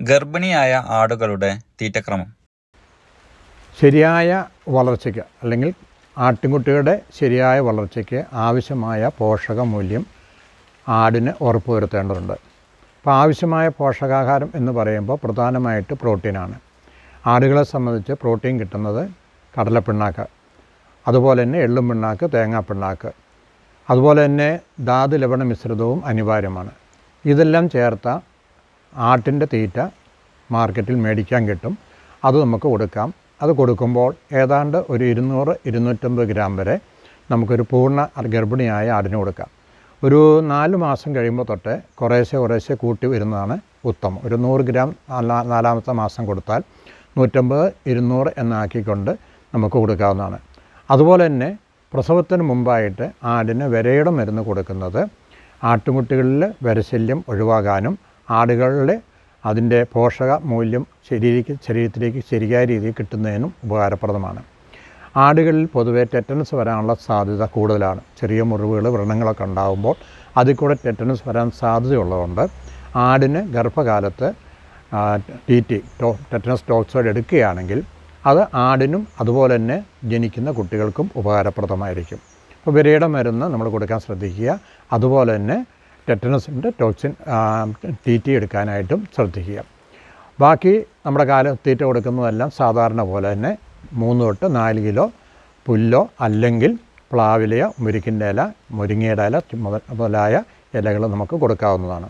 ഗർഭിണിയായ ആടുകളുടെ തീറ്റക്രമം. ശരിയായ വളർച്ചയ്ക്ക് അല്ലെങ്കിൽ ആട്ടിൻകുട്ടികളുടെ ശരിയായ വളർച്ചയ്ക്ക് ആവശ്യമായ പോഷകമൂല്യം ആടിന് ഉറപ്പുവരുത്തേണ്ടതുണ്ട്. അപ്പോൾ ആവശ്യമായ പോഷകാഹാരം എന്ന് പറയുമ്പോൾ പ്രധാനമായിട്ട് പ്രോട്ടീനാണ്. ആടുകളെ സംബന്ധിച്ച് പ്രോട്ടീൻ കിട്ടുന്നത് കടലപ്പിണ്ണാക്ക്, അതുപോലെ തന്നെ എള്ളും പിണ്ണാക്ക്, തേങ്ങാപ്പിണ്ണാക്ക്, അതുപോലെ തന്നെ ധാതു ലവണ മിശ്രിതവും അനിവാര്യമാണ്. ഇതെല്ലാം ചേർത്ത ആട്ടിൻ്റെ തീറ്റ മാർക്കറ്റിൽ മേടിക്കാൻ കിട്ടും. അത് നമുക്ക് കൊടുക്കാം. അത് കൊടുക്കുമ്പോൾ ഏതാണ്ട് ഒരു 200-250 ഗ്രാം വരെ നമുക്കൊരു പൂർണ്ണ ഗർഭിണിയായ ആടിന് കൊടുക്കാം. ഒരു 4 മാസം കഴിയുമ്പോൾ തൊട്ട് കുറേശ്ശെ കൂട്ടി വരുന്നതാണ് ഉത്തമം. ഒരു 100 ഗ്രാം 4-ാമത്തെ മാസം കൊടുത്താൽ 150-200 എന്നാക്കിക്കൊണ്ട് നമുക്ക് കൊടുക്കാവുന്നതാണ്. അതുപോലെ തന്നെ പ്രസവത്തിന് മുമ്പായിട്ട് ആടിന് വിരയുടെ മരുന്ന് കൊടുക്കുന്നത് ആട്ടുകുട്ടികളിൽ വിരശല്യം ഒഴിവാകാനും ആടുകളിലെ അതിൻ്റെ പോഷക മൂല്യം ശരീരത്തിലേക്ക് ശരിയായ രീതിയിൽ കിട്ടുന്നതിനും ഉപകാരപ്രദമാണ്. ആടുകളിൽ പൊതുവേ ടെറ്റനസ് വരാനുള്ള സാധ്യത കൂടുതലാണ്. ചെറിയ മുറിവുകൾ, വ്രണങ്ങളൊക്കെ ഉണ്ടാകുമ്പോൾ അതിൽ കൂടെ ടെറ്റനസ് വരാൻ സാധ്യതയുള്ളതുകൊണ്ട് ആടിന് ഗർഭകാലത്ത് ടെറ്റനസ് ടോക്സോയിഡ് എടുക്കുകയാണെങ്കിൽ അത് ആടിനും അതുപോലെ തന്നെ ജനിക്കുന്ന കുട്ടികൾക്കും ഉപകാരപ്രദമായിരിക്കും. അപ്പോൾ വിരയുടെ മരുന്ന് നമ്മൾ കൊടുക്കാൻ ശ്രദ്ധിക്കുക. അതുപോലെ തന്നെ ടെറ്റനസിൻ്റെ ടോക്സിൻ TT എടുക്കാനായിട്ടും ശ്രദ്ധിക്കുക. ബാക്കി നമ്മുടെ തീറ്റ കൊടുക്കുന്നതെല്ലാം സാധാരണ പോലെ തന്നെ 3-4 കിലോ പുല്ലോ അല്ലെങ്കിൽ പ്ലാവിലയോ മുരിക്കിൻ്റെ ഇല, മുരിങ്ങയുടെ ഇല മുതലായ ഇലകൾ നമുക്ക് കൊടുക്കാവുന്നതാണ്.